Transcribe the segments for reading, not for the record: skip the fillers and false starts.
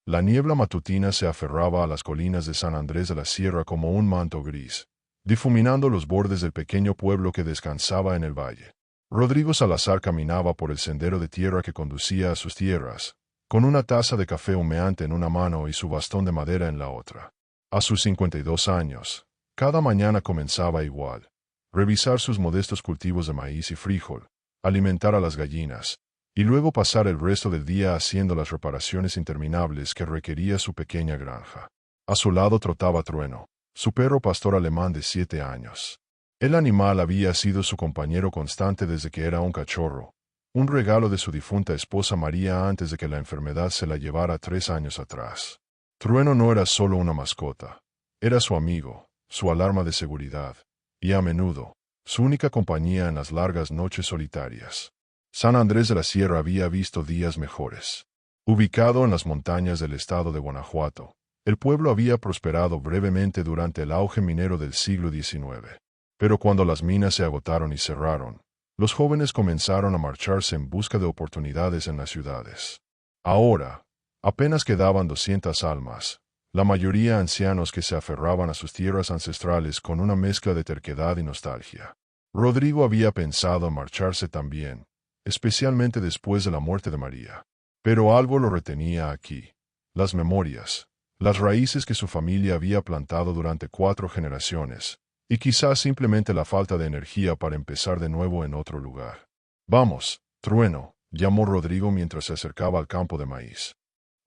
La niebla matutina se aferraba a las colinas de San Andrés de la Sierra como un manto gris, difuminando los bordes del pequeño pueblo que descansaba en el valle. Rodrigo Salazar caminaba por el sendero de tierra que conducía a sus tierras, con una taza de café humeante en una mano y su bastón de madera en la otra. A sus 52 años, cada mañana comenzaba igual: revisar sus modestos cultivos de maíz y frijol, alimentar a las gallinas, y luego pasar el resto del día haciendo las reparaciones interminables que requería su pequeña granja. A su lado trotaba Trueno, su perro pastor alemán de 7 años. El animal había sido su compañero constante desde que era un cachorro, un regalo de su difunta esposa María antes de que la enfermedad se la llevara 3 años atrás. Trueno no era solo una mascota, era su amigo, su alarma de seguridad, y a menudo, su única compañía en las largas noches solitarias. San Andrés de la Sierra había visto días mejores. Ubicado en las montañas del estado de Guanajuato, el pueblo había prosperado brevemente durante el auge minero del siglo XIX. Pero cuando las minas se agotaron y cerraron, los jóvenes comenzaron a marcharse en busca de oportunidades en las ciudades. Ahora, apenas quedaban 200 almas, la mayoría ancianos que se aferraban a sus tierras ancestrales con una mezcla de terquedad y nostalgia. Rodrigo había pensado en marcharse también, especialmente después de la muerte de María. Pero algo lo retenía aquí: las memorias, las raíces que su familia había plantado durante 4 generaciones, y quizás simplemente la falta de energía para empezar de nuevo en otro lugar. «Vamos, Trueno», llamó Rodrigo mientras se acercaba al campo de maíz.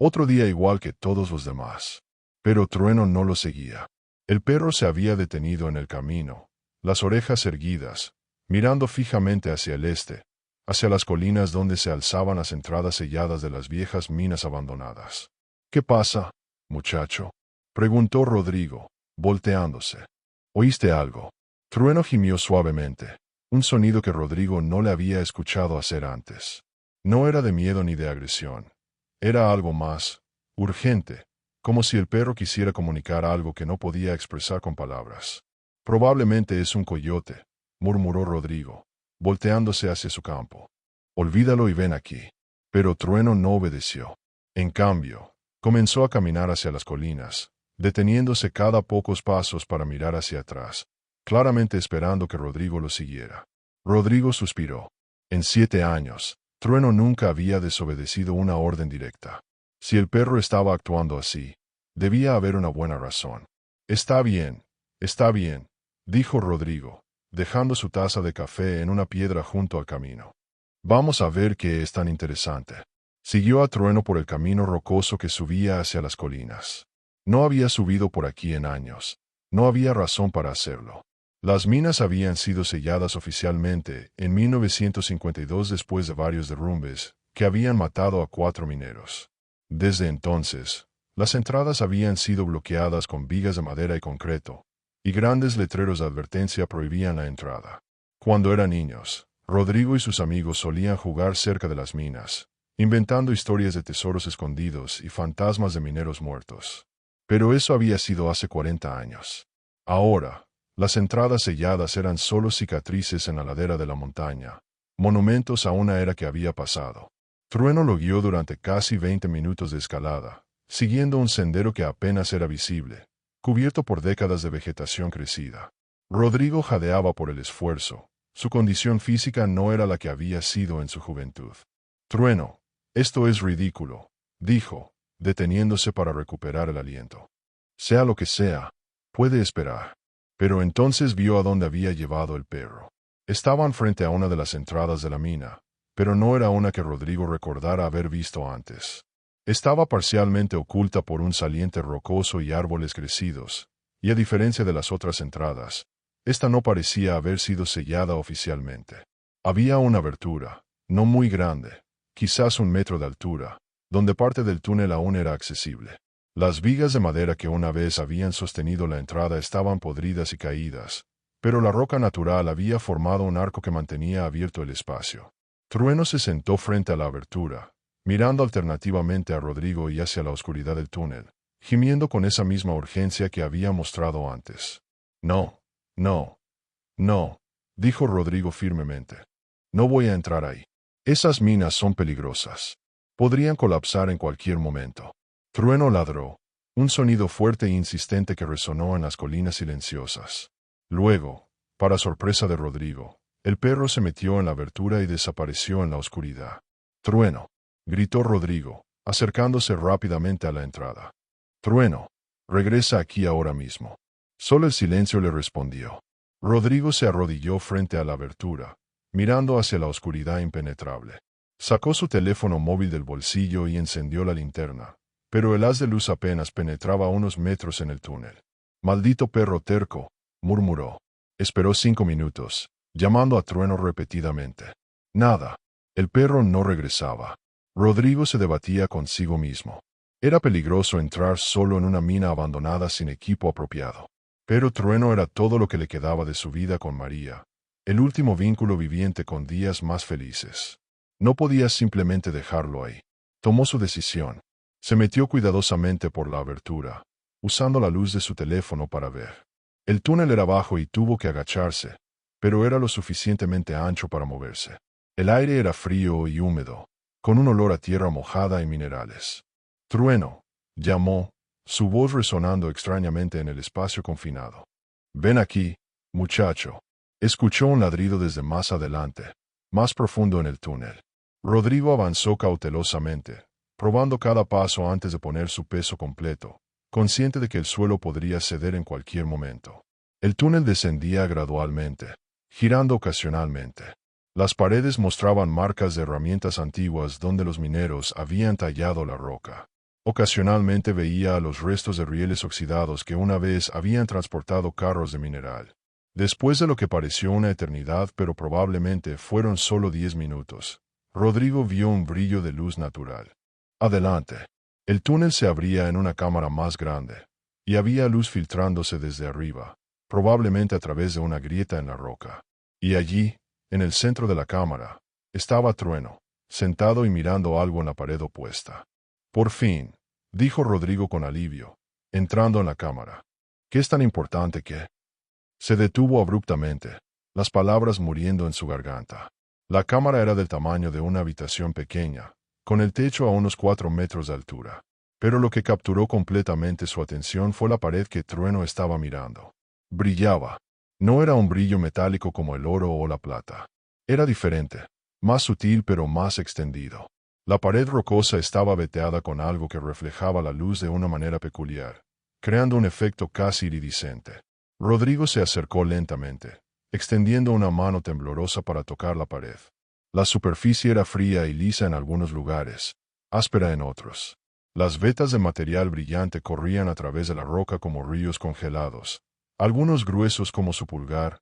Otro día igual que todos los demás. Pero Trueno no lo seguía. El perro se había detenido en el camino, las orejas erguidas, mirando fijamente hacia el este, hacia las colinas donde se alzaban las entradas selladas de las viejas minas abandonadas. «¿Qué pasa, muchacho?», preguntó Rodrigo, volteándose. «¿Oíste algo?». Trueno gimió suavemente, un sonido que Rodrigo no le había escuchado hacer antes. No era de miedo ni de agresión. Era algo más, urgente, como si el perro quisiera comunicar algo que no podía expresar con palabras. «Probablemente es un coyote», murmuró Rodrigo, volteándose hacia su campo. «Olvídalo y ven aquí». Pero Trueno no obedeció. En cambio, comenzó a caminar hacia las colinas, deteniéndose cada pocos pasos para mirar hacia atrás, claramente esperando que Rodrigo lo siguiera. Rodrigo suspiró. En 7 años, Trueno nunca había desobedecido una orden directa. Si el perro estaba actuando así, debía haber una buena razón. Está bien», dijo Rodrigo, dejando su taza de café en una piedra junto al camino. «Vamos a ver qué es tan interesante». Siguió a Trueno por el camino rocoso que subía hacia las colinas. No había subido por aquí en años. No había razón para hacerlo. Las minas habían sido selladas oficialmente en 1952 después de varios derrumbes que habían matado a 4 mineros. Desde entonces, las entradas habían sido bloqueadas con vigas de madera y concreto, y grandes letreros de advertencia prohibían la entrada. Cuando eran niños, Rodrigo y sus amigos solían jugar cerca de las minas, inventando historias de tesoros escondidos y fantasmas de mineros muertos. Pero eso había sido hace 40 años. Ahora, las entradas selladas eran solo cicatrices en la ladera de la montaña, monumentos a una era que había pasado. Trueno lo guió durante casi 20 minutos de escalada, siguiendo un sendero que apenas era visible, cubierto por décadas de vegetación crecida. Rodrigo jadeaba por el esfuerzo. Su condición física no era la que había sido en su juventud. «Trueno, esto es ridículo», dijo, deteniéndose para recuperar el aliento. «Sea lo que sea, puede esperar». Pero entonces vio a dónde había llevado el perro. Estaban frente a una de las entradas de la mina, pero no era una que Rodrigo recordara haber visto antes. Estaba parcialmente oculta por un saliente rocoso y árboles crecidos, y a diferencia de las otras entradas, esta no parecía haber sido sellada oficialmente. Había una abertura, no muy grande, quizás 1 metro de altura, donde parte del túnel aún era accesible. Las vigas de madera que una vez habían sostenido la entrada estaban podridas y caídas, pero la roca natural había formado un arco que mantenía abierto el espacio. Trueno se sentó frente a la abertura, mirando alternativamente a Rodrigo y hacia la oscuridad del túnel, gimiendo con esa misma urgencia que había mostrado antes. «No, no, no», dijo Rodrigo firmemente. «No voy a entrar ahí. Esas minas son peligrosas. Podrían colapsar en cualquier momento». Trueno ladró, un sonido fuerte e insistente que resonó en las colinas silenciosas. Luego, para sorpresa de Rodrigo, el perro se metió en la abertura y desapareció en la oscuridad. Trueno, gritó Rodrigo, acercándose rápidamente a la entrada. Trueno, regresa aquí ahora mismo. Solo el silencio le respondió. Rodrigo se arrodilló frente a la abertura, mirando hacia la oscuridad impenetrable. Sacó su teléfono móvil del bolsillo y encendió la linterna, pero el haz de luz apenas penetraba unos metros en el túnel. Maldito perro terco, murmuró. Esperó 5 minutos, llamando a Trueno repetidamente. Nada. El perro no regresaba. Rodrigo se debatía consigo mismo. Era peligroso entrar solo en una mina abandonada sin equipo apropiado. Pero Trueno era todo lo que le quedaba de su vida con María, el último vínculo viviente con días más felices. No podía simplemente dejarlo ahí. Tomó su decisión. Se metió cuidadosamente por la abertura, usando la luz de su teléfono para ver. El túnel era bajo y tuvo que agacharse, pero era lo suficientemente ancho para moverse. El aire era frío y húmedo, con un olor a tierra mojada y minerales. Trueno, llamó, su voz resonando extrañamente en el espacio confinado. Ven aquí, muchacho. Escuchó un ladrido desde más adelante, más profundo en el túnel. Rodrigo avanzó cautelosamente, probando cada paso antes de poner su peso completo, consciente de que el suelo podría ceder en cualquier momento. El túnel descendía gradualmente, girando ocasionalmente. Las paredes mostraban marcas de herramientas antiguas donde los mineros habían tallado la roca. Ocasionalmente veía los restos de rieles oxidados que una vez habían transportado carros de mineral. Después de lo que pareció una eternidad, pero probablemente fueron solo 10 minutos, Rodrigo vio un brillo de luz natural. Adelante. El túnel se abría en una cámara más grande, y había luz filtrándose desde arriba, probablemente a través de una grieta en la roca. Y allí, en el centro de la cámara, estaba Trueno, sentado y mirando algo en la pared opuesta. Por fin, dijo Rodrigo con alivio, entrando en la cámara. ¿Qué es tan importante que...? Se detuvo abruptamente, las palabras muriendo en su garganta. La cámara era del tamaño de una habitación pequeña, con el techo a unos 4 metros de altura. Pero lo que capturó completamente su atención fue la pared que Trueno estaba mirando. Brillaba. No era un brillo metálico como el oro o la plata. Era diferente, más sutil pero más extendido. La pared rocosa estaba veteada con algo que reflejaba la luz de una manera peculiar, creando un efecto casi iridiscente. Rodrigo se acercó lentamente, extendiendo una mano temblorosa para tocar la pared. La superficie era fría y lisa en algunos lugares, áspera en otros. Las vetas de material brillante corrían a través de la roca como ríos congelados, algunos gruesos como su pulgar,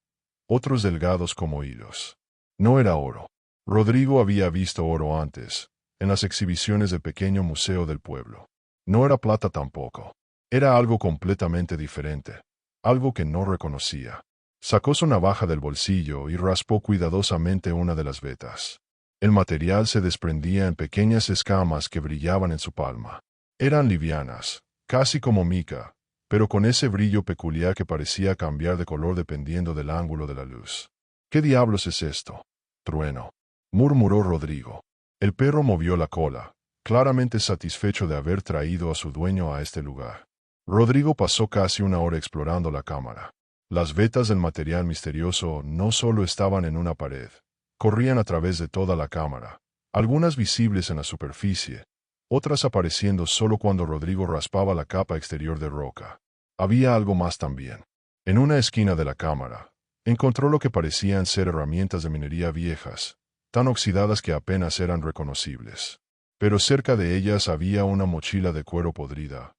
otros delgados como hilos. No era oro. Rodrigo había visto oro antes, en las exhibiciones del pequeño museo del pueblo. No era plata tampoco. Era algo completamente diferente, algo que no reconocía. Sacó su navaja del bolsillo y raspó cuidadosamente una de las vetas. El material se desprendía en pequeñas escamas que brillaban en su palma. Eran livianas, casi como mica, pero con ese brillo peculiar que parecía cambiar de color dependiendo del ángulo de la luz. ¿Qué diablos es esto? Trueno, murmuró Rodrigo. El perro movió la cola, claramente satisfecho de haber traído a su dueño a este lugar. Rodrigo pasó casi una hora explorando la cámara. Las vetas del material misterioso no solo estaban en una pared, corrían a través de toda la cámara, algunas visibles en la superficie, otras apareciendo solo cuando Rodrigo raspaba la capa exterior de roca. Había algo más también. En una esquina de la cámara, encontró lo que parecían ser herramientas de minería viejas, tan oxidadas que apenas eran reconocibles. Pero cerca de ellas había una mochila de cuero podrida.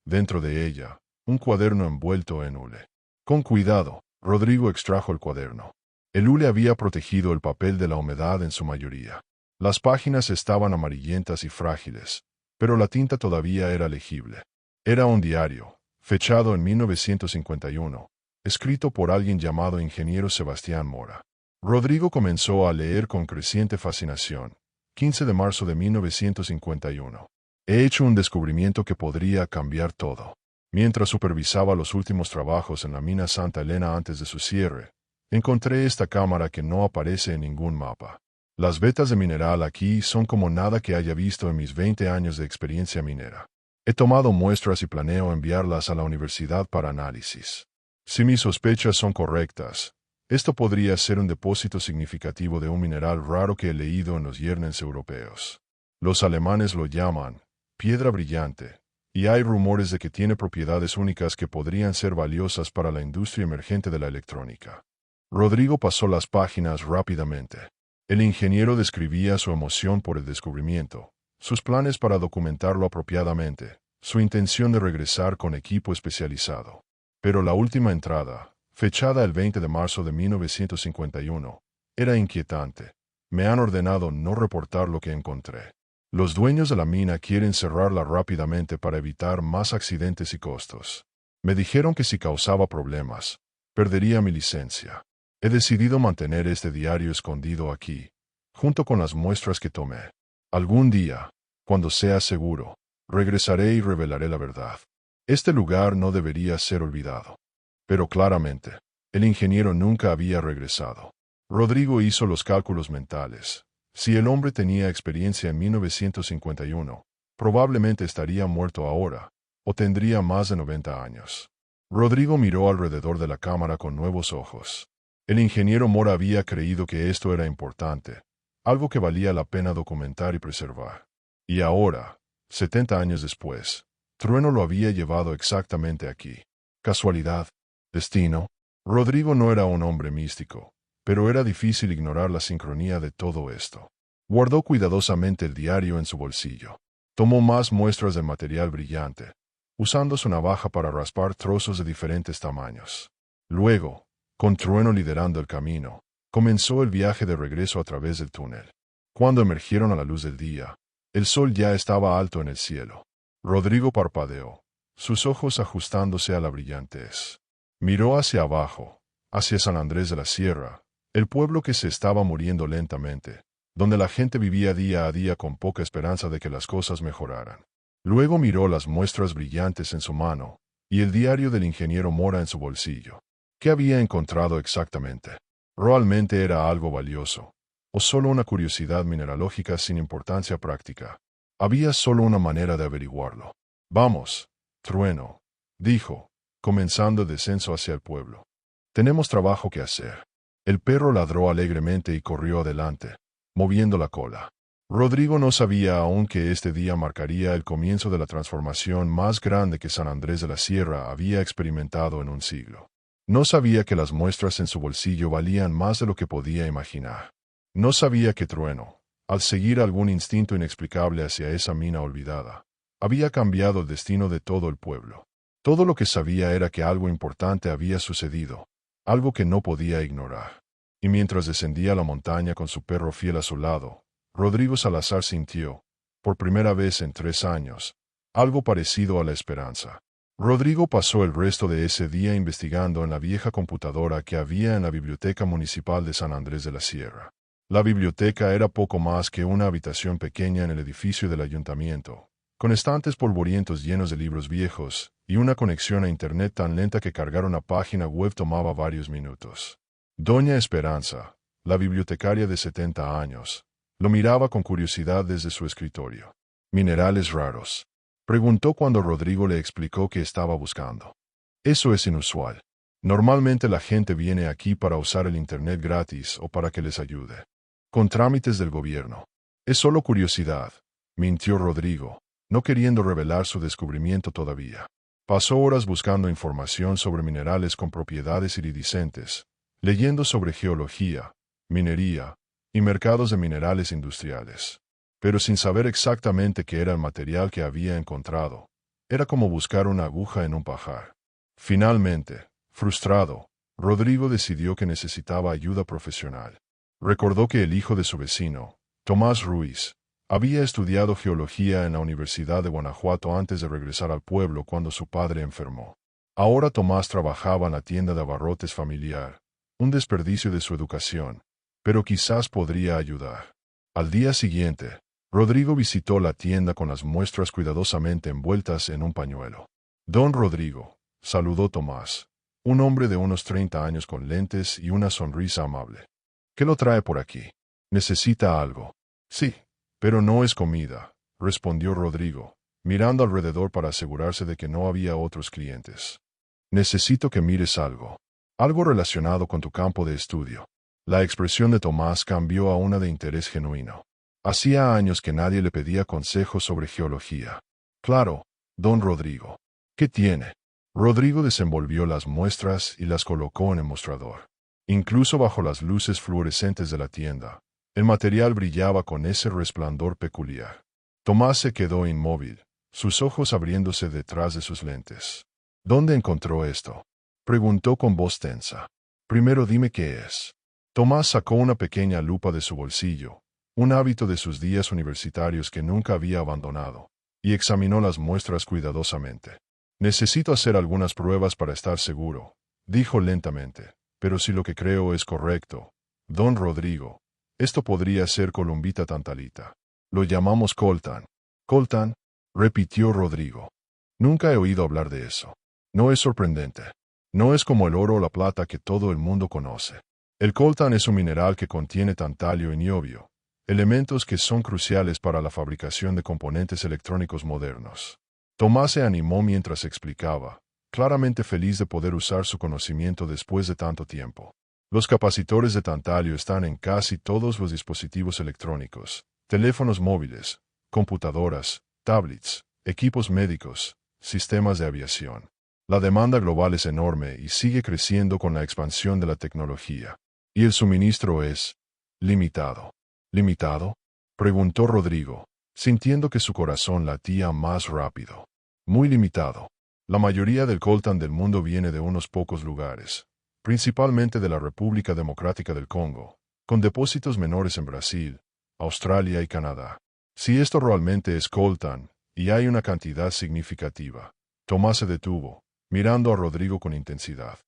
Dentro de ella, un cuaderno envuelto en hule. Con cuidado, Rodrigo extrajo el cuaderno. El hule había protegido el papel de la humedad en su mayoría. Las páginas estaban amarillentas y frágiles, pero la tinta todavía era legible. Era un diario, fechado en 1951, escrito por alguien llamado Ingeniero Sebastián Mora. Rodrigo comenzó a leer con creciente fascinación. 15 de marzo de 1951. He hecho un descubrimiento que podría cambiar todo. Mientras supervisaba los últimos trabajos en la mina Santa Elena antes de su cierre, encontré esta cámara que no aparece en ningún mapa. Las vetas de mineral aquí son como nada que haya visto en mis 20 años de experiencia minera. He tomado muestras y planeo enviarlas a la universidad para análisis. Si mis sospechas son correctas, esto podría ser un depósito significativo de un mineral raro que he leído en los Yernes europeos. Los alemanes lo llaman piedra brillante, y hay rumores de que tiene propiedades únicas que podrían ser valiosas para la industria emergente de la electrónica. Rodrigo pasó las páginas rápidamente. El ingeniero describía su emoción por el descubrimiento, sus planes para documentarlo apropiadamente, su intención de regresar con equipo especializado. Pero la última entrada, fechada el 20 de marzo de 1951, era inquietante. Me han ordenado no reportar lo que encontré. Los dueños de la mina quieren cerrarla rápidamente para evitar más accidentes y costos. Me dijeron que si causaba problemas, perdería mi licencia. He decidido mantener este diario escondido aquí, junto con las muestras que tomé. Algún día, cuando sea seguro, regresaré y revelaré la verdad. Este lugar no debería ser olvidado. Pero claramente, el ingeniero nunca había regresado. Rodrigo hizo los cálculos mentales. Si el hombre tenía experiencia en 1951, probablemente estaría muerto ahora, o tendría más de 90 años. Rodrigo miró alrededor de la cámara con nuevos ojos. El ingeniero Mora había creído que esto era importante, algo que valía la pena documentar y preservar. Y ahora, 70 años después, Trueno lo había llevado exactamente aquí. ¿Casualidad? ¿Destino? Rodrigo no era un hombre místico, pero era difícil ignorar la sincronía de todo esto. Guardó cuidadosamente el diario en su bolsillo. Tomó más muestras de material brillante, usando su navaja para raspar trozos de diferentes tamaños. Luego, con Trueno liderando el camino, comenzó el viaje de regreso a través del túnel. Cuando emergieron a la luz del día, el sol ya estaba alto en el cielo. Rodrigo parpadeó, sus ojos ajustándose a la brillantez. Miró hacia abajo, hacia San Andrés de la Sierra, el pueblo que se estaba muriendo lentamente, donde la gente vivía día a día con poca esperanza de que las cosas mejoraran. Luego miró las muestras brillantes en su mano, y el diario del ingeniero Mora en su bolsillo. ¿Qué había encontrado exactamente? ¿Realmente era algo valioso? ¿O solo una curiosidad mineralógica sin importancia práctica? Había solo una manera de averiguarlo. Vamos, Trueno, dijo, comenzando el descenso hacia el pueblo. Tenemos trabajo que hacer. El perro ladró alegremente y corrió adelante, moviendo la cola. Rodrigo no sabía aún que este día marcaría el comienzo de la transformación más grande que San Andrés de la Sierra había experimentado en un siglo. No sabía que las muestras en su bolsillo valían más de lo que podía imaginar. No sabía que Trueno, al seguir algún instinto inexplicable hacia esa mina olvidada, había cambiado el destino de todo el pueblo. Todo lo que sabía era que algo importante había sucedido, algo que no podía ignorar. Y mientras descendía la montaña con su perro fiel a su lado, Rodrigo Salazar sintió, por primera vez en 3 años, algo parecido a la esperanza. Rodrigo pasó el resto de ese día investigando en la vieja computadora que había en la Biblioteca Municipal de San Andrés de la Sierra. La biblioteca era poco más que una habitación pequeña en el edificio del ayuntamiento, con estantes polvorientos llenos de libros viejos, y una conexión a Internet tan lenta que cargar una página web tomaba varios minutos. Doña Esperanza, la bibliotecaria de 70 años, lo miraba con curiosidad desde su escritorio. «¿Minerales raros?», preguntó cuando Rodrigo le explicó qué estaba buscando. «Eso es inusual. Normalmente la gente viene aquí para usar el Internet gratis o para que les ayude. Con trámites del gobierno. Es solo curiosidad», mintió Rodrigo, no queriendo revelar su descubrimiento todavía. Pasó horas buscando información sobre minerales con propiedades iridiscentes, leyendo sobre geología, minería y mercados de minerales industriales. Pero sin saber exactamente qué era el material que había encontrado, era como buscar una aguja en un pajar. Finalmente, frustrado, Rodrigo decidió que necesitaba ayuda profesional. Recordó que el hijo de su vecino, Tomás Ruiz, había estudiado geología en la Universidad de Guanajuato antes de regresar al pueblo cuando su padre enfermó. Ahora Tomás trabajaba en la tienda de abarrotes familiar, un desperdicio de su educación, pero quizás podría ayudar. Al día siguiente, Rodrigo visitó la tienda con las muestras cuidadosamente envueltas en un pañuelo. «Don Rodrigo», saludó Tomás, un hombre de unos 30 años con lentes y una sonrisa amable. «¿Qué lo trae por aquí? ¿Necesita algo?» «Sí, pero no es comida», respondió Rodrigo, mirando alrededor para asegurarse de que no había otros clientes. Necesito que mires algo. Algo relacionado con tu campo de estudio. La expresión de Tomás cambió a una de interés genuino. Hacía años que nadie le pedía consejos sobre geología. Claro, don Rodrigo. ¿Qué tiene? Rodrigo desenvolvió las muestras y las colocó en el mostrador. Incluso bajo las luces fluorescentes de la tienda, el material brillaba con ese resplandor peculiar. Tomás se quedó inmóvil, sus ojos abriéndose detrás de sus lentes. ¿Dónde encontró esto? Preguntó con voz tensa. Primero dime qué es. Tomás sacó una pequeña lupa de su bolsillo, un hábito de sus días universitarios que nunca había abandonado, y examinó las muestras cuidadosamente. Necesito hacer algunas pruebas para estar seguro, dijo lentamente, pero si lo que creo es correcto, don Rodrigo, esto podría ser columbita tantalita. Lo llamamos coltan. ¿Coltan? Repitió Rodrigo. Nunca he oído hablar de eso. No es sorprendente. No es como el oro o la plata que todo el mundo conoce. El coltan es un mineral que contiene tantalio y niobio, elementos que son cruciales para la fabricación de componentes electrónicos modernos. Tomás se animó mientras explicaba, claramente feliz de poder usar su conocimiento después de tanto tiempo. Los capacitores de tantalio están en casi todos los dispositivos electrónicos, teléfonos móviles, computadoras, tablets, equipos médicos, sistemas de aviación. La demanda global es enorme y sigue creciendo con la expansión de la tecnología. Y el suministro es limitado. ¿Limitado? Preguntó Rodrigo, sintiendo que su corazón latía más rápido. Muy limitado. La mayoría del coltan del mundo viene de unos pocos lugares, principalmente de la República Democrática del Congo, con depósitos menores en Brasil, Australia y Canadá. Si esto realmente es coltan, y hay una cantidad significativa. Tomás se detuvo, mirando a Rodrigo con intensidad.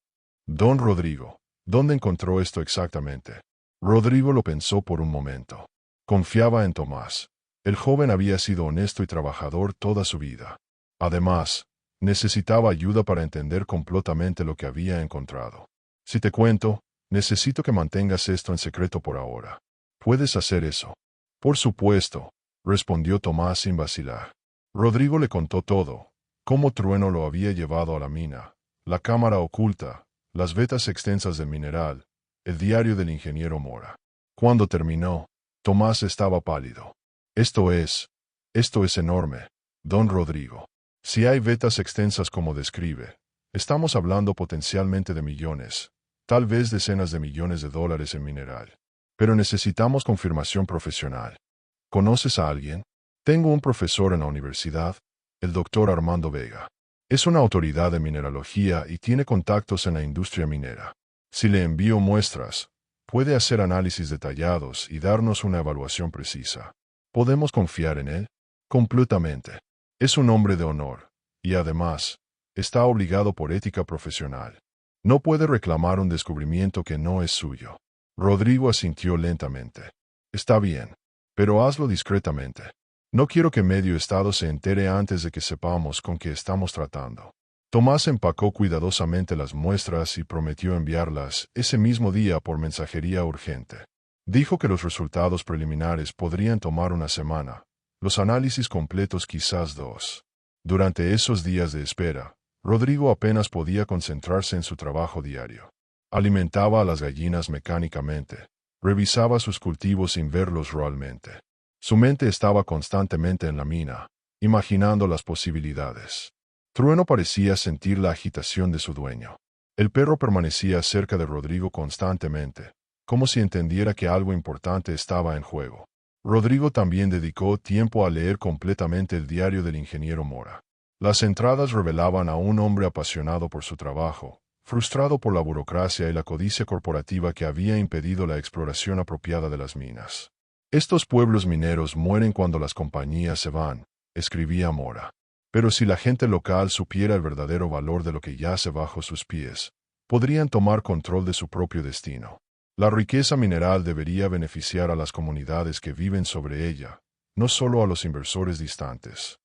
Don Rodrigo, ¿dónde encontró esto exactamente? Rodrigo lo pensó por un momento. Confiaba en Tomás. El joven había sido honesto y trabajador toda su vida. Además, necesitaba ayuda para entender completamente lo que había encontrado. Si te cuento, necesito que mantengas esto en secreto por ahora. ¿Puedes hacer eso? Por supuesto, respondió Tomás sin vacilar. Rodrigo le contó todo, cómo Trueno lo había llevado a la mina, la cámara oculta, las vetas extensas del mineral, el diario del ingeniero Mora. Cuando terminó, Tomás estaba pálido. Esto es enorme, don Rodrigo. Si hay vetas extensas como describe, estamos hablando potencialmente de millones, tal vez decenas de millones de dólares en mineral. Pero necesitamos confirmación profesional. ¿Conoces a alguien? Tengo un profesor en la universidad, el doctor Armando Vega. Es una autoridad de mineralogía y tiene contactos en la industria minera. Si le envío muestras, puede hacer análisis detallados y darnos una evaluación precisa. ¿Podemos confiar en él? Completamente. Es un hombre de honor, y además, está obligado por ética profesional. No puede reclamar un descubrimiento que no es suyo. Rodrigo asintió lentamente. Está bien, pero hazlo discretamente. No quiero que medio estado se entere antes de que sepamos con qué estamos tratando. Tomás empacó cuidadosamente las muestras y prometió enviarlas ese mismo día por mensajería urgente. Dijo que los resultados preliminares podrían tomar una semana, los análisis completos quizás 2. Durante esos días de espera, Rodrigo apenas podía concentrarse en su trabajo diario. Alimentaba a las gallinas mecánicamente, revisaba sus cultivos sin verlos realmente. Su mente estaba constantemente en la mina, imaginando las posibilidades. Trueno parecía sentir la agitación de su dueño. El perro permanecía cerca de Rodrigo constantemente, como si entendiera que algo importante estaba en juego. Rodrigo también dedicó tiempo a leer completamente el diario del ingeniero Mora. Las entradas revelaban a un hombre apasionado por su trabajo, frustrado por la burocracia y la codicia corporativa que había impedido la exploración apropiada de las minas. Estos pueblos mineros mueren cuando las compañías se van, escribía Mora. Pero si la gente local supiera el verdadero valor de lo que yace bajo sus pies, podrían tomar control de su propio destino. La riqueza mineral debería beneficiar a las comunidades que viven sobre ella, no solo a los inversores distantes.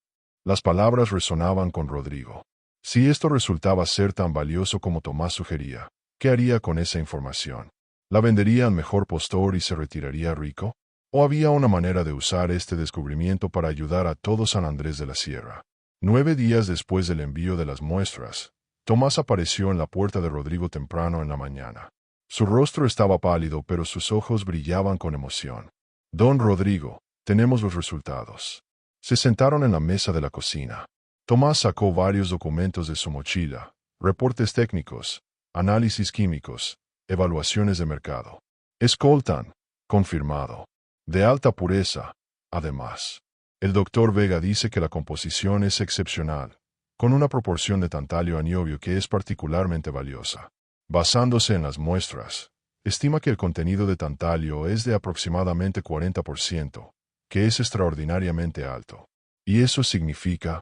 Las palabras resonaban con Rodrigo. Si esto resultaba ser tan valioso como Tomás sugería, ¿qué haría con esa información? ¿La vendería al mejor postor y se retiraría rico? ¿O había una manera de usar este descubrimiento para ayudar a todo San Andrés de la Sierra? 9 días después del envío de las muestras, Tomás apareció en la puerta de Rodrigo temprano en la mañana. Su rostro estaba pálido, pero sus ojos brillaban con emoción. Don Rodrigo, tenemos los resultados. Se sentaron en la mesa de la cocina. Tomás sacó varios documentos de su mochila, reportes técnicos, análisis químicos, evaluaciones de mercado. Es coltan, confirmado. De alta pureza, además. El doctor Vega dice que la composición es excepcional, con una proporción de tantalio a niobio que es particularmente valiosa. Basándose en las muestras, estima que el contenido de tantalio es de aproximadamente 40%, que es extraordinariamente alto. ¿Y eso significa?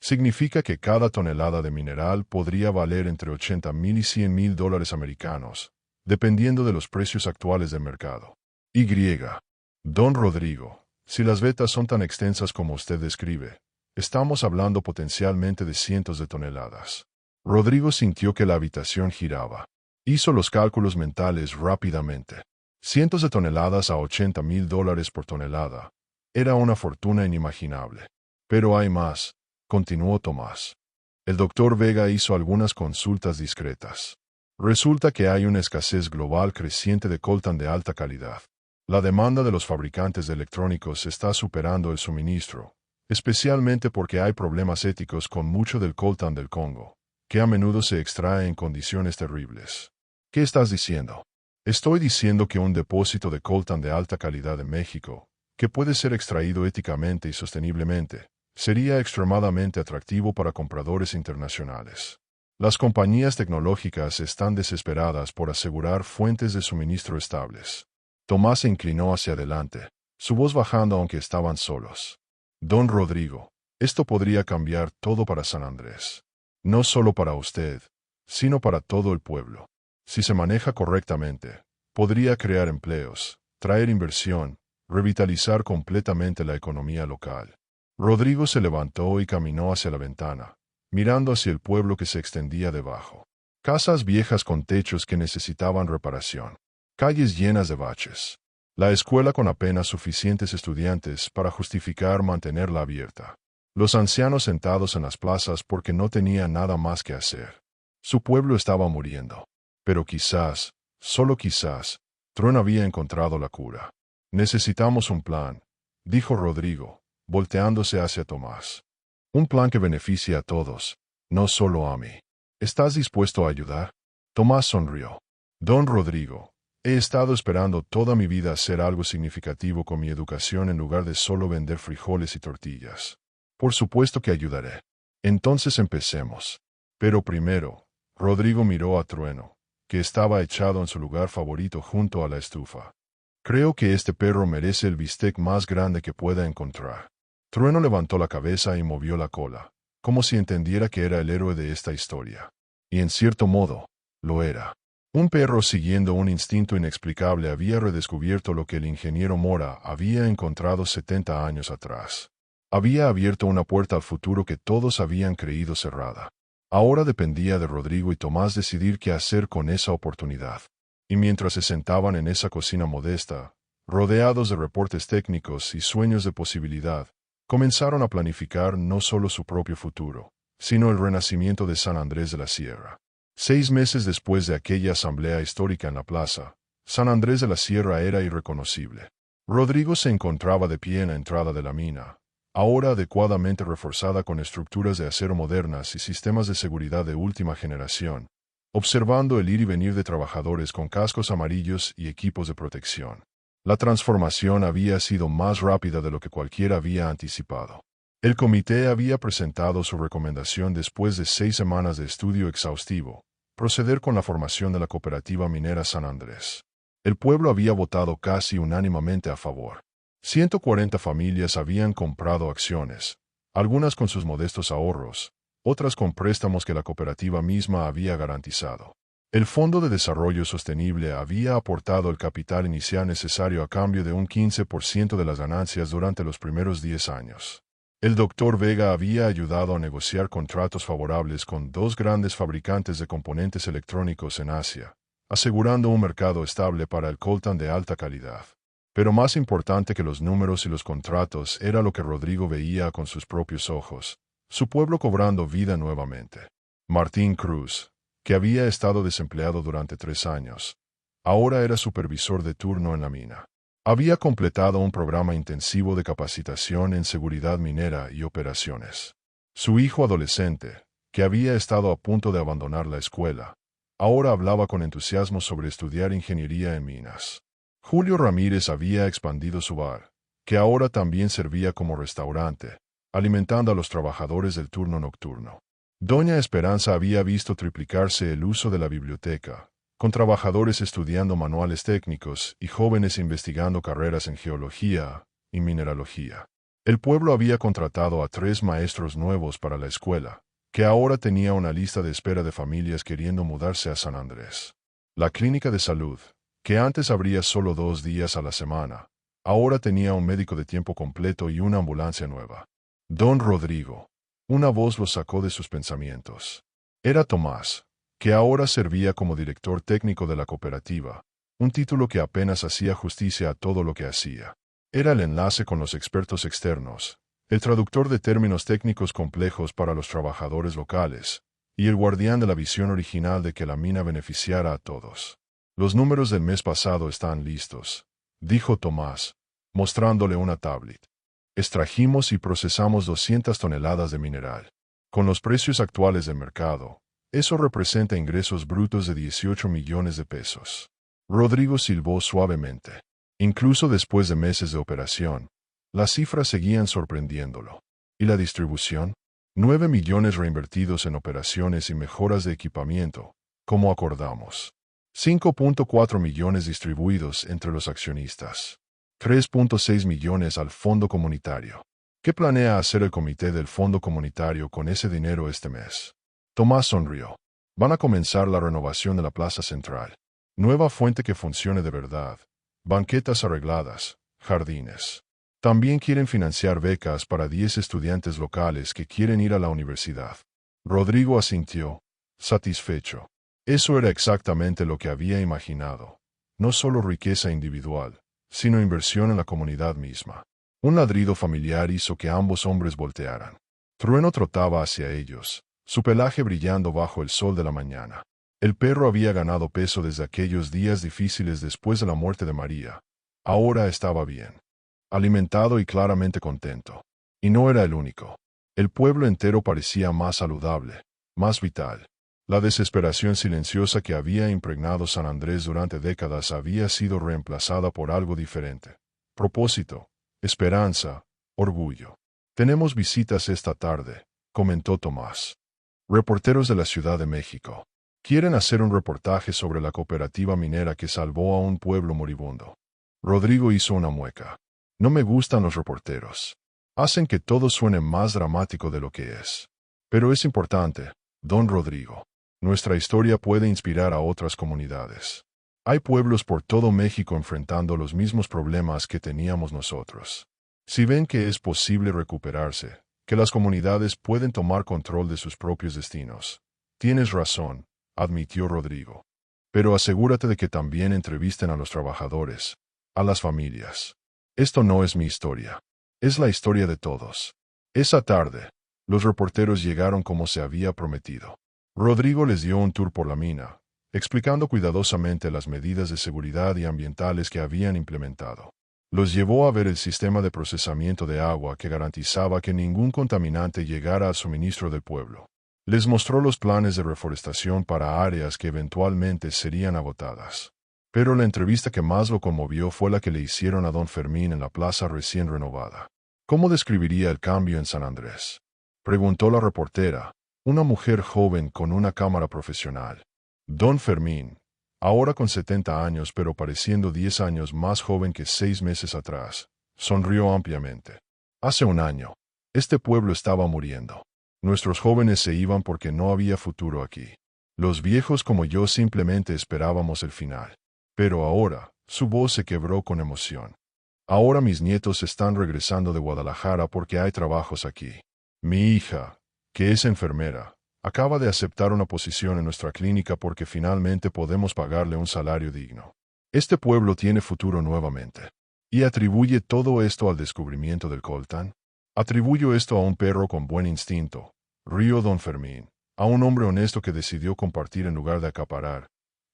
Significa que cada tonelada de mineral podría valer entre 80,000 y 100,000 dólares americanos, dependiendo de los precios actuales del mercado. Y. Don Rodrigo, si las vetas son tan extensas como usted describe, estamos hablando potencialmente de cientos de toneladas. Rodrigo sintió que la habitación giraba. Hizo los cálculos mentales rápidamente. Cientos de toneladas a 80,000 dólares por tonelada. Era una fortuna inimaginable. Pero hay más, continuó Tomás. El doctor Vega hizo algunas consultas discretas. Resulta que hay una escasez global creciente de coltan de alta calidad. La demanda de los fabricantes de electrónicos está superando el suministro, especialmente porque hay problemas éticos con mucho del coltan del Congo, que a menudo se extrae en condiciones terribles. ¿Qué estás diciendo? Estoy diciendo que un depósito de coltan de alta calidad en México, que puede ser extraído éticamente y sosteniblemente, sería extremadamente atractivo para compradores internacionales. Las compañías tecnológicas están desesperadas por asegurar fuentes de suministro estables. Tomás se inclinó hacia adelante, su voz bajando aunque estaban solos. Don Rodrigo, esto podría cambiar todo para San Andrés. No solo para usted, sino para todo el pueblo. Si se maneja correctamente, podría crear empleos, traer inversión, revitalizar completamente la economía local. Rodrigo se levantó y caminó hacia la ventana, mirando hacia el pueblo que se extendía debajo. Casas viejas con techos que necesitaban reparación. Calles llenas de baches. La escuela con apenas suficientes estudiantes para justificar mantenerla abierta. Los ancianos sentados en las plazas porque no tenían nada más que hacer. Su pueblo estaba muriendo. Pero quizás, solo quizás, Truén había encontrado la cura. Necesitamos un plan, dijo Rodrigo, volteándose hacia Tomás. Un plan que beneficie a todos, no solo a mí. ¿Estás dispuesto a ayudar? Tomás sonrió. Don Rodrigo, he estado esperando toda mi vida hacer algo significativo con mi educación en lugar de solo vender frijoles y tortillas. Por supuesto que ayudaré. Entonces empecemos. Pero primero, Rodrigo miró a Trueno, que estaba echado en su lugar favorito junto a la estufa. Creo que este perro merece el bistec más grande que pueda encontrar. Trueno levantó la cabeza y movió la cola, como si entendiera que era el héroe de esta historia. Y en cierto modo, lo era. Un perro siguiendo un instinto inexplicable había redescubierto lo que el ingeniero Mora había encontrado 70 años atrás. Había abierto una puerta al futuro que todos habían creído cerrada. Ahora dependía de Rodrigo y Tomás decidir qué hacer con esa oportunidad. Y mientras se sentaban en esa cocina modesta, rodeados de reportes técnicos y sueños de posibilidad, comenzaron a planificar no solo su propio futuro, sino el renacimiento de San Andrés de la Sierra. 6 meses después de aquella asamblea histórica en la plaza, San Andrés de la Sierra era irreconocible. Rodrigo se encontraba de pie en la entrada de la mina, ahora adecuadamente reforzada con estructuras de acero modernas y sistemas de seguridad de última generación, observando el ir y venir de trabajadores con cascos amarillos y equipos de protección. La transformación había sido más rápida de lo que cualquiera había anticipado. El comité había presentado su recomendación después de 6 semanas de estudio exhaustivo, proceder con la formación de la cooperativa minera San Andrés. El pueblo había votado casi unánimemente a favor. 140 familias habían comprado acciones, algunas con sus modestos ahorros, otras con préstamos que la cooperativa misma había garantizado. El Fondo de Desarrollo Sostenible había aportado el capital inicial necesario a cambio de un 15% de las ganancias durante los primeros 10 años. El Dr. Vega había ayudado a negociar contratos favorables con 2 grandes fabricantes de componentes electrónicos en Asia, asegurando un mercado estable para el coltan de alta calidad. Pero más importante que los números y los contratos era lo que Rodrigo veía con sus propios ojos, su pueblo cobrando vida nuevamente. Martín Cruz, que había estado desempleado durante 3 años, ahora era supervisor de turno en la mina. Había completado un programa intensivo de capacitación en seguridad minera y operaciones. Su hijo adolescente, que había estado a punto de abandonar la escuela, ahora hablaba con entusiasmo sobre estudiar ingeniería en minas. Julio Ramírez había expandido su bar, que ahora también servía como restaurante, alimentando a los trabajadores del turno nocturno. Doña Esperanza había visto triplicarse el uso de la biblioteca, con trabajadores estudiando manuales técnicos y jóvenes investigando carreras en geología y mineralogía. El pueblo había contratado a 3 maestros nuevos para la escuela, que ahora tenía una lista de espera de familias queriendo mudarse a San Andrés. La clínica de salud, que antes abría solo 2 días a la semana, ahora tenía un médico de tiempo completo y una ambulancia nueva. Don Rodrigo. Una voz lo sacó de sus pensamientos. Era Tomás, que ahora servía como director técnico de la cooperativa, un título que apenas hacía justicia a todo lo que hacía. Era el enlace con los expertos externos, el traductor de términos técnicos complejos para los trabajadores locales, y el guardián de la visión original de que la mina beneficiara a todos. Los números del mes pasado están listos, dijo Tomás, mostrándole una tablet. Extrajimos y procesamos 200 toneladas de mineral. Con los precios actuales del mercado, eso representa ingresos brutos de 18 millones de pesos. Rodrigo silbó suavemente. Incluso después de meses de operación, las cifras seguían sorprendiéndolo. ¿Y la distribución? 9 millones reinvertidos en operaciones y mejoras de equipamiento, como acordamos. 5.4 millones distribuidos entre los accionistas. 3.6 millones al fondo comunitario. ¿Qué planea hacer el comité del fondo comunitario con ese dinero este mes? Tomás sonrió. Van a comenzar la renovación de la plaza central. Nueva fuente que funcione de verdad. Banquetas arregladas, jardines. También quieren financiar becas para 10 estudiantes locales que quieren ir a la universidad. Rodrigo asintió, satisfecho. Eso era exactamente lo que había imaginado. No solo riqueza individual, sino inversión en la comunidad misma. Un ladrido familiar hizo que ambos hombres voltearan. Trueno trotaba hacia ellos, su pelaje brillando bajo el sol de la mañana. El perro había ganado peso desde aquellos días difíciles después de la muerte de María. Ahora estaba bien, alimentado y claramente contento. Y no era el único. El pueblo entero parecía más saludable, más vital. La desesperación silenciosa que había impregnado San Andrés durante décadas había sido reemplazada por algo diferente. Propósito, esperanza, orgullo. Tenemos visitas esta tarde, comentó Tomás. Reporteros de la Ciudad de México. Quieren hacer un reportaje sobre la cooperativa minera que salvó a un pueblo moribundo. Rodrigo hizo una mueca. No me gustan los reporteros. Hacen que todo suene más dramático de lo que es. Pero es importante, don Rodrigo. Nuestra historia puede inspirar a otras comunidades. Hay pueblos por todo México enfrentando los mismos problemas que teníamos nosotros. Si ven que es posible recuperarse, que las comunidades pueden tomar control de sus propios destinos. Tienes razón, admitió Rodrigo. Pero asegúrate de que también entrevisten a los trabajadores, a las familias. Esto no es mi historia. Es la historia de todos. Esa tarde, los reporteros llegaron como se había prometido. Rodrigo les dio un tour por la mina, explicando cuidadosamente las medidas de seguridad y ambientales que habían implementado. Los llevó a ver el sistema de procesamiento de agua que garantizaba que ningún contaminante llegara al suministro del pueblo. Les mostró los planes de reforestación para áreas que eventualmente serían agotadas. Pero la entrevista que más lo conmovió fue la que le hicieron a don Fermín en la plaza recién renovada. ¿Cómo describiría el cambio en San Andrés?, preguntó la reportera, una mujer joven con una cámara profesional. Don Fermín, ahora con 70 años pero pareciendo 10 años más joven que 6 meses atrás, sonrió ampliamente. Hace un año, este pueblo estaba muriendo. Nuestros jóvenes se iban porque no había futuro aquí. Los viejos como yo simplemente esperábamos el final. Pero ahora, su voz se quebró con emoción. Ahora mis nietos están regresando de Guadalajara porque hay trabajos aquí. Mi hija, que es enfermera, acaba de aceptar una posición en nuestra clínica porque finalmente podemos pagarle un salario digno. Este pueblo tiene futuro nuevamente. ¿Y atribuye todo esto al descubrimiento del coltán? Atribuyo esto a un perro con buen instinto, río Don Fermín, a un hombre honesto que decidió compartir en lugar de acaparar,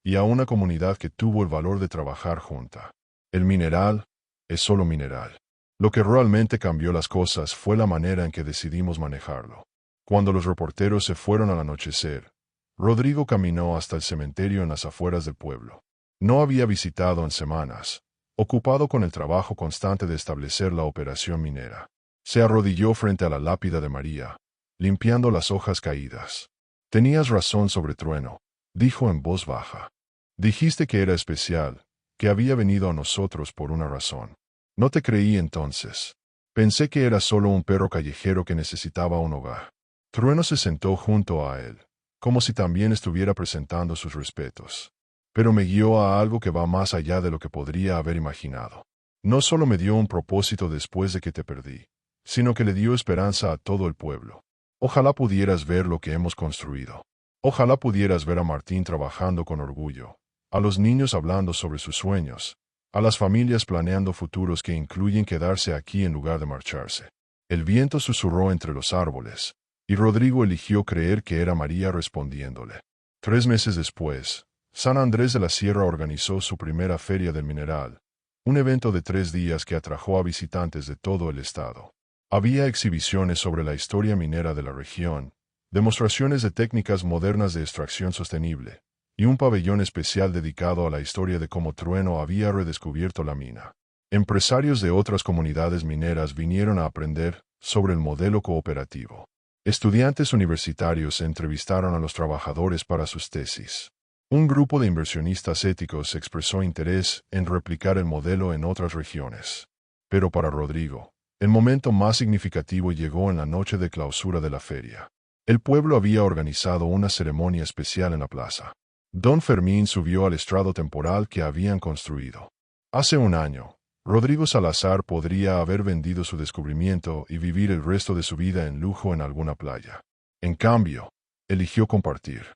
y a una comunidad que tuvo el valor de trabajar junta. El mineral es solo mineral. Lo que realmente cambió las cosas fue la manera en que decidimos manejarlo. Cuando los reporteros se fueron al anochecer, Rodrigo caminó hasta el cementerio en las afueras del pueblo. No había visitado en semanas, ocupado con el trabajo constante de establecer la operación minera. Se arrodilló frente a la lápida de María, limpiando las hojas caídas. Tenías razón sobre Trueno, dijo en voz baja. Dijiste que era especial, que había venido a nosotros por una razón. No te creí entonces. Pensé que era solo un perro callejero que necesitaba un hogar. Trueno se sentó junto a él, como si también estuviera presentando sus respetos. Pero me guió a algo que va más allá de lo que podría haber imaginado. No solo me dio un propósito después de que te perdí, sino que le dio esperanza a todo el pueblo. Ojalá pudieras ver lo que hemos construido. Ojalá pudieras ver a Martín trabajando con orgullo, a los niños hablando sobre sus sueños, a las familias planeando futuros que incluyen quedarse aquí en lugar de marcharse. El viento susurró entre los árboles, y Rodrigo eligió creer que era María respondiéndole. 3 meses después, San Andrés de la Sierra organizó su primera Feria del Mineral, un evento de 3 días que atrajo a visitantes de todo el estado. Había exhibiciones sobre la historia minera de la región, demostraciones de técnicas modernas de extracción sostenible, y un pabellón especial dedicado a la historia de cómo Trueno había redescubierto la mina. Empresarios de otras comunidades mineras vinieron a aprender sobre el modelo cooperativo. Estudiantes universitarios entrevistaron a los trabajadores para sus tesis. Un grupo de inversionistas éticos expresó interés en replicar el modelo en otras regiones. Pero para Rodrigo, el momento más significativo llegó en la noche de clausura de la feria. El pueblo había organizado una ceremonia especial en la plaza. Don Fermín subió al estrado temporal que habían construido. Hace un año, Rodrigo Salazar podría haber vendido su descubrimiento y vivir el resto de su vida en lujo en alguna playa. En cambio, eligió compartir.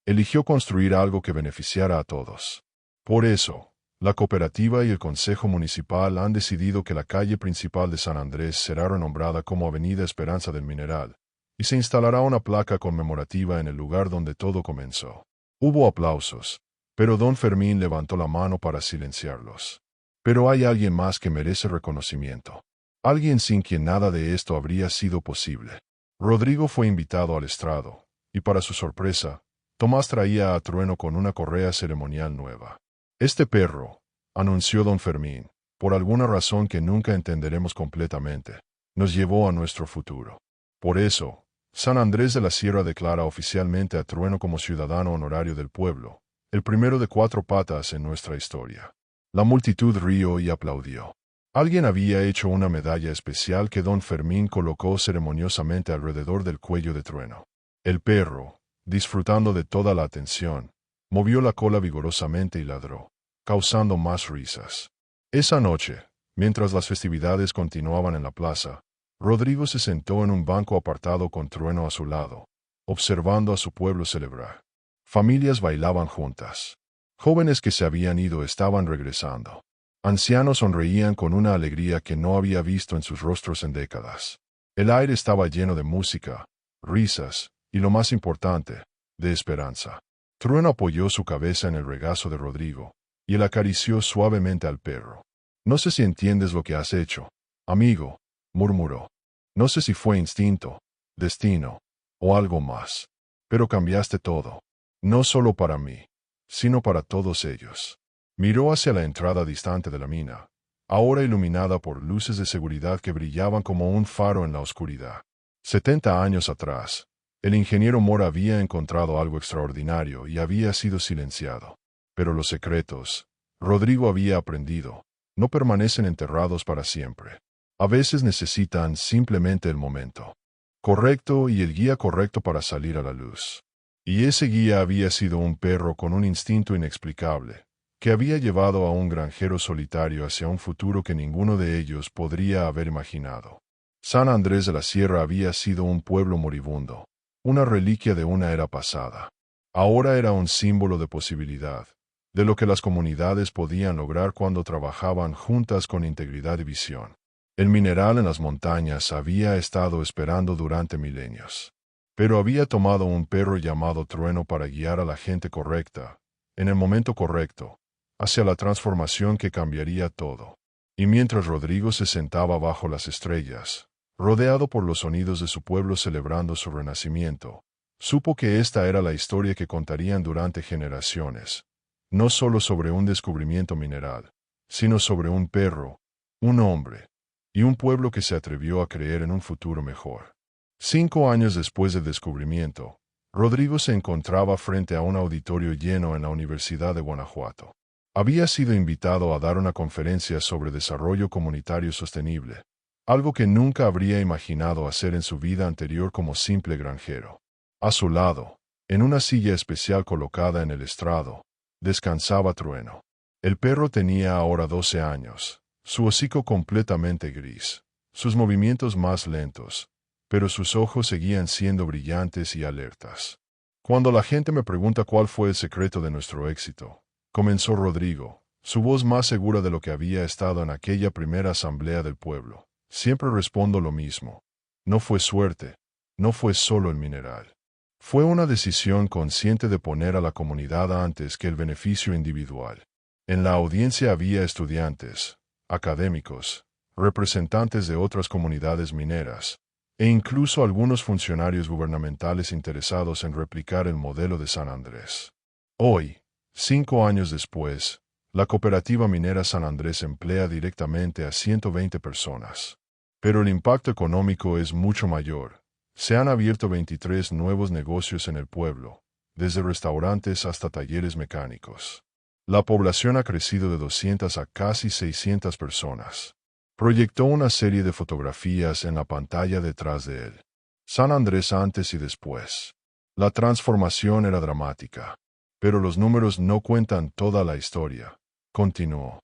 Eligió construir algo que beneficiara a todos. Por eso, la cooperativa y el Consejo Municipal han decidido que la calle principal de San Andrés será renombrada como Avenida Esperanza del Mineral, y se instalará una placa conmemorativa en el lugar donde todo comenzó. Hubo aplausos, pero don Fermín levantó la mano para silenciarlos. Pero hay alguien más que merece reconocimiento. Alguien sin quien nada de esto habría sido posible. Rodrigo fue invitado al estrado, y para su sorpresa, Tomás traía a Trueno con una correa ceremonial nueva. Este perro, anunció don Fermín, por alguna razón que nunca entenderemos completamente, nos llevó a nuestro futuro. Por eso, San Andrés de la Sierra declara oficialmente a Trueno como ciudadano honorario del pueblo, el primero de 4 patas en nuestra historia. La multitud rió y aplaudió. Alguien había hecho una medalla especial que don Fermín colocó ceremoniosamente alrededor del cuello de Trueno. El perro, disfrutando de toda la atención, movió la cola vigorosamente y ladró, causando más risas. Esa noche, mientras las festividades continuaban en la plaza, Rodrigo se sentó en un banco apartado con Trueno a su lado, observando a su pueblo celebrar. Familias bailaban juntas. Jóvenes que se habían ido estaban regresando. Ancianos sonreían con una alegría que no había visto en sus rostros en décadas. El aire estaba lleno de música, risas, y lo más importante, de esperanza. Trueno apoyó su cabeza en el regazo de Rodrigo, y él acarició suavemente al perro. No sé si entiendes lo que has hecho, amigo, murmuró. No sé si fue instinto, destino, o algo más. Pero cambiaste todo. No solo para mí, sino para todos ellos. Miró hacia la entrada distante de la mina, ahora iluminada por luces de seguridad que brillaban como un faro en la oscuridad. 70 años atrás, el ingeniero Mora había encontrado algo extraordinario y había sido silenciado. Pero los secretos, Rodrigo había aprendido, no permanecen enterrados para siempre. A veces necesitan simplemente el momento correcto y el guía correcto para salir a la luz. Y ese guía había sido un perro con un instinto inexplicable, que había llevado a un granjero solitario hacia un futuro que ninguno de ellos podría haber imaginado. San Andrés de la Sierra había sido un pueblo moribundo, una reliquia de una era pasada. Ahora era un símbolo de posibilidad, de lo que las comunidades podían lograr cuando trabajaban juntas con integridad y visión. El mineral en las montañas había estado esperando durante milenios, pero había tomado un perro llamado Trueno para guiar a la gente correcta, en el momento correcto, hacia la transformación que cambiaría todo. Y mientras Rodrigo se sentaba bajo las estrellas, rodeado por los sonidos de su pueblo celebrando su renacimiento, supo que esta era la historia que contarían durante generaciones, no solo sobre un descubrimiento mineral, sino sobre un perro, un hombre, y un pueblo que se atrevió a creer en un futuro mejor. 5 años después del descubrimiento, Rodrigo se encontraba frente a un auditorio lleno en la Universidad de Guanajuato. Había sido invitado a dar una conferencia sobre desarrollo comunitario sostenible, algo que nunca habría imaginado hacer en su vida anterior como simple granjero. A su lado, en una silla especial colocada en el estrado, descansaba Trueno. El perro tenía ahora 12 años, su hocico completamente gris, sus movimientos más lentos, pero sus ojos seguían siendo brillantes y alertas. Cuando la gente me pregunta cuál fue el secreto de nuestro éxito, comenzó Rodrigo, su voz más segura de lo que había estado en aquella primera asamblea del pueblo. Siempre respondo lo mismo. No fue suerte, no fue solo el mineral. Fue una decisión consciente de poner a la comunidad antes que el beneficio individual. En la audiencia había estudiantes, académicos, representantes de otras comunidades mineras, e incluso algunos funcionarios gubernamentales interesados en replicar el modelo de San Andrés. Hoy, 5 años después, la cooperativa minera San Andrés emplea directamente a 120 personas. Pero el impacto económico es mucho mayor. Se han abierto 23 nuevos negocios en el pueblo, desde restaurantes hasta talleres mecánicos. La población ha crecido de 200 a casi 600 personas. Proyectó una serie de fotografías en la pantalla detrás de él. San Andrés antes y después. La transformación era dramática. Pero los números no cuentan toda la historia. Continuó.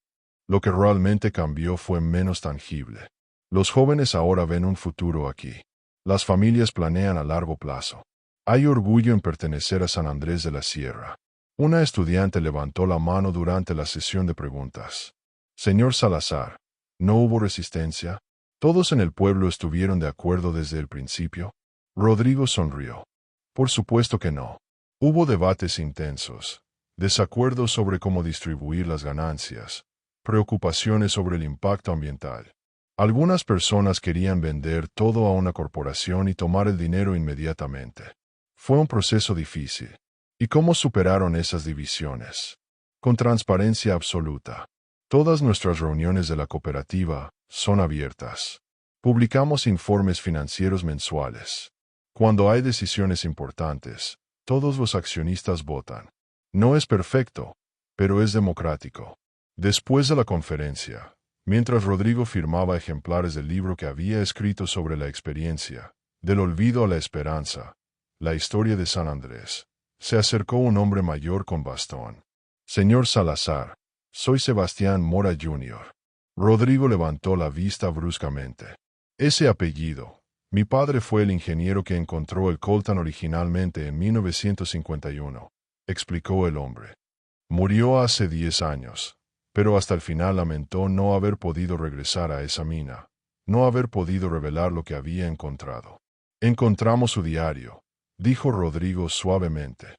Lo que realmente cambió fue menos tangible. Los jóvenes ahora ven un futuro aquí. Las familias planean a largo plazo. Hay orgullo en pertenecer a San Andrés de la Sierra. Una estudiante levantó la mano durante la sesión de preguntas. Señor Salazar, ¿no hubo resistencia? ¿Todos en el pueblo estuvieron de acuerdo desde el principio? Rodrigo sonrió. Por supuesto que no. Hubo debates intensos, desacuerdos sobre cómo distribuir las ganancias, preocupaciones sobre el impacto ambiental. Algunas personas querían vender todo a una corporación y tomar el dinero inmediatamente. Fue un proceso difícil. ¿Y cómo superaron esas divisiones? Con transparencia absoluta. Todas nuestras reuniones de la cooperativa son abiertas. Publicamos informes financieros mensuales. Cuando hay decisiones importantes, todos los accionistas votan. No es perfecto, pero es democrático. Después de la conferencia, mientras Rodrigo firmaba ejemplares del libro que había escrito sobre la experiencia, del olvido a la esperanza, la historia de San Andrés, se acercó un hombre mayor con bastón. Señor Salazar, soy Sebastián Mora Jr. Rodrigo levantó la vista bruscamente. Ese apellido. Mi padre fue el ingeniero que encontró el coltán originalmente en 1951, explicó el hombre. Murió hace 10 años, pero hasta el final lamentó no haber podido regresar a esa mina, no haber podido revelar lo que había encontrado. Encontramos su diario, dijo Rodrigo suavemente.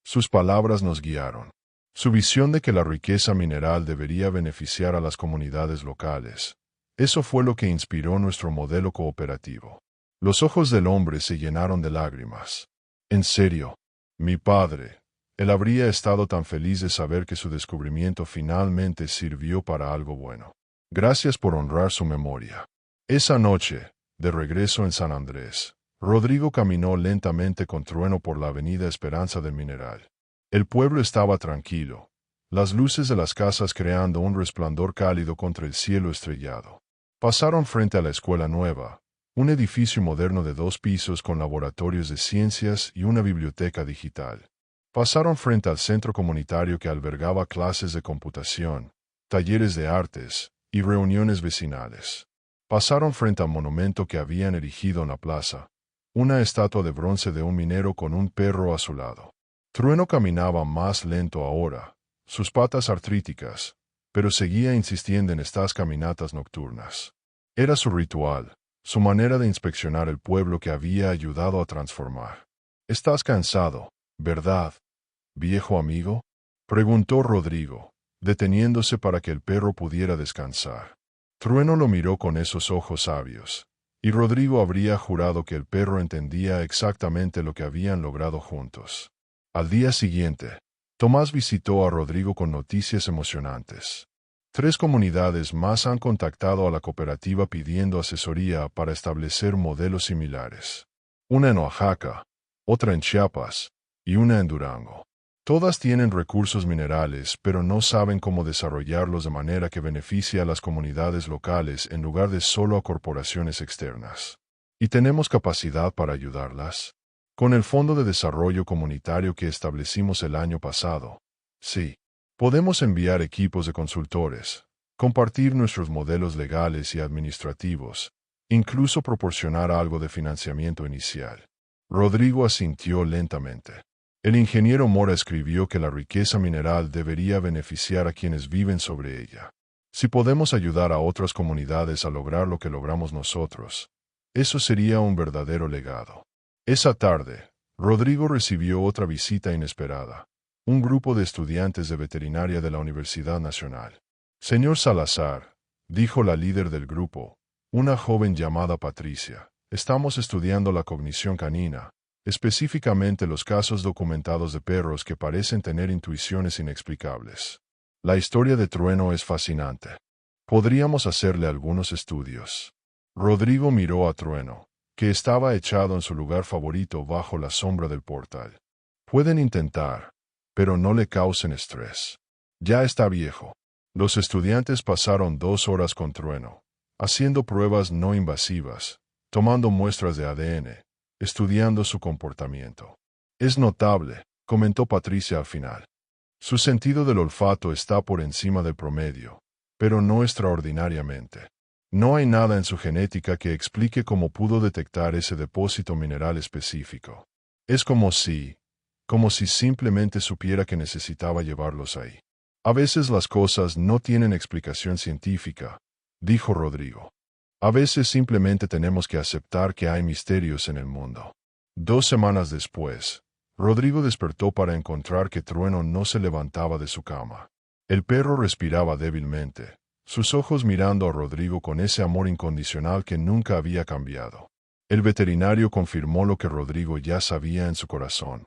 Sus palabras nos guiaron. Su visión de que la riqueza mineral debería beneficiar a las comunidades locales. Eso fue lo que inspiró nuestro modelo cooperativo. Los ojos del hombre se llenaron de lágrimas. En serio, mi padre, él habría estado tan feliz de saber que su descubrimiento finalmente sirvió para algo bueno. Gracias por honrar su memoria. Esa noche, de regreso en San Andrés, Rodrigo caminó lentamente con Trueno por la avenida Esperanza del Mineral. El pueblo estaba tranquilo, las luces de las casas creando un resplandor cálido contra el cielo estrellado. Pasaron frente a la escuela nueva, un edificio moderno de 2 pisos con laboratorios de ciencias y una biblioteca digital. Pasaron frente al centro comunitario que albergaba clases de computación, talleres de artes y reuniones vecinales. Pasaron frente al monumento que habían erigido en la plaza, una estatua de bronce de un minero con un perro a su lado. Trueno caminaba más lento ahora, sus patas artríticas, pero seguía insistiendo en estas caminatas nocturnas. Era su ritual, su manera de inspeccionar el pueblo que había ayudado a transformar. «¿Estás cansado, verdad, viejo amigo?», preguntó Rodrigo, deteniéndose para que el perro pudiera descansar. Trueno lo miró con esos ojos sabios, y Rodrigo habría jurado que el perro entendía exactamente lo que habían logrado juntos. Al día siguiente, Tomás visitó a Rodrigo con noticias emocionantes. 3 comunidades más han contactado a la cooperativa pidiendo asesoría para establecer modelos similares. Una en Oaxaca, otra en Chiapas y una en Durango. Todas tienen recursos minerales, pero no saben cómo desarrollarlos de manera que beneficie a las comunidades locales en lugar de solo a corporaciones externas. ¿Y tenemos capacidad para ayudarlas? Con el Fondo de Desarrollo Comunitario que establecimos el año pasado. Sí. Podemos enviar equipos de consultores, compartir nuestros modelos legales y administrativos, incluso proporcionar algo de financiamiento inicial. Rodrigo asintió lentamente. El ingeniero Mora escribió que la riqueza mineral debería beneficiar a quienes viven sobre ella. Si podemos ayudar a otras comunidades a lograr lo que logramos nosotros, eso sería un verdadero legado. Esa tarde, Rodrigo recibió otra visita inesperada. Un grupo de estudiantes de veterinaria de la Universidad Nacional. «Señor Salazar», dijo la líder del grupo, una joven llamada Patricia, «estamos estudiando la cognición canina, específicamente los casos documentados de perros que parecen tener intuiciones inexplicables. La historia de Trueno es fascinante. Podríamos hacerle algunos estudios». Rodrigo miró a Trueno, que estaba echado en su lugar favorito bajo la sombra del portal. «Pueden intentar, pero no le causen estrés. Ya está viejo». Los estudiantes pasaron 2 horas con Trueno, haciendo pruebas no invasivas, tomando muestras de ADN, estudiando su comportamiento. «Es notable», comentó Patricia al final. «Su sentido del olfato está por encima del promedio, pero no extraordinariamente. No hay nada en su genética que explique cómo pudo detectar ese depósito mineral específico. Es como si simplemente supiera que necesitaba llevarlos ahí. A veces las cosas no tienen explicación científica», dijo Rodrigo. «A veces simplemente tenemos que aceptar que hay misterios en el mundo». 2 semanas después, Rodrigo despertó para encontrar que Trueno no se levantaba de su cama. El perro respiraba débilmente, sus ojos mirando a Rodrigo con ese amor incondicional que nunca había cambiado. El veterinario confirmó lo que Rodrigo ya sabía en su corazón.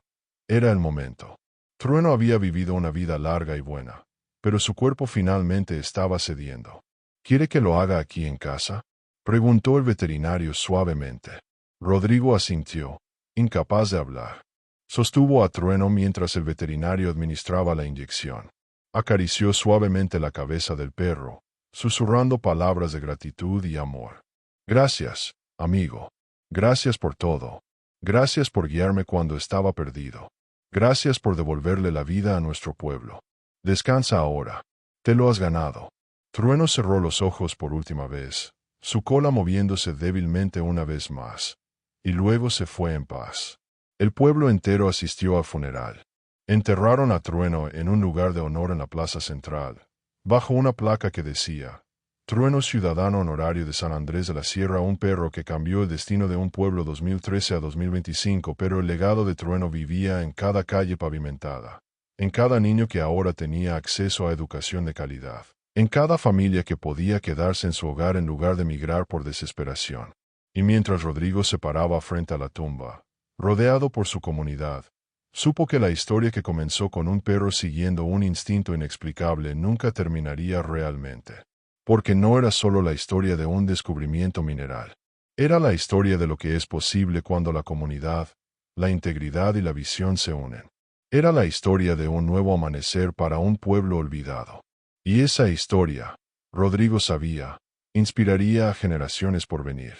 Era el momento. Trueno había vivido una vida larga y buena, pero su cuerpo finalmente estaba cediendo. «¿Quiere que lo haga aquí en casa?», preguntó el veterinario suavemente. Rodrigo asintió, incapaz de hablar. Sostuvo a Trueno mientras el veterinario administraba la inyección. Acarició suavemente la cabeza del perro, susurrando palabras de gratitud y amor. «Gracias, amigo. Gracias por todo. Gracias por guiarme cuando estaba perdido. Gracias por devolverle la vida a nuestro pueblo. Descansa ahora. Te lo has ganado». Trueno cerró los ojos por última vez, su cola moviéndose débilmente una vez más, y luego se fue en paz. El pueblo entero asistió al funeral. Enterraron a Trueno en un lugar de honor en la plaza central, bajo una placa que decía: «Trueno, ciudadano honorario de San Andrés de la Sierra, un perro que cambió el destino de un pueblo 2013 a 2025, pero el legado de Trueno vivía en cada calle pavimentada, en cada niño que ahora tenía acceso a educación de calidad, en cada familia que podía quedarse en su hogar en lugar de migrar por desesperación». Y mientras Rodrigo se paraba frente a la tumba, rodeado por su comunidad, supo que la historia que comenzó con un perro siguiendo un instinto inexplicable nunca terminaría realmente. Porque no era solo la historia de un descubrimiento mineral. Era la historia de lo que es posible cuando la comunidad, la integridad y la visión se unen. Era la historia de un nuevo amanecer para un pueblo olvidado. Y esa historia, Rodrigo sabía, inspiraría a generaciones por venir.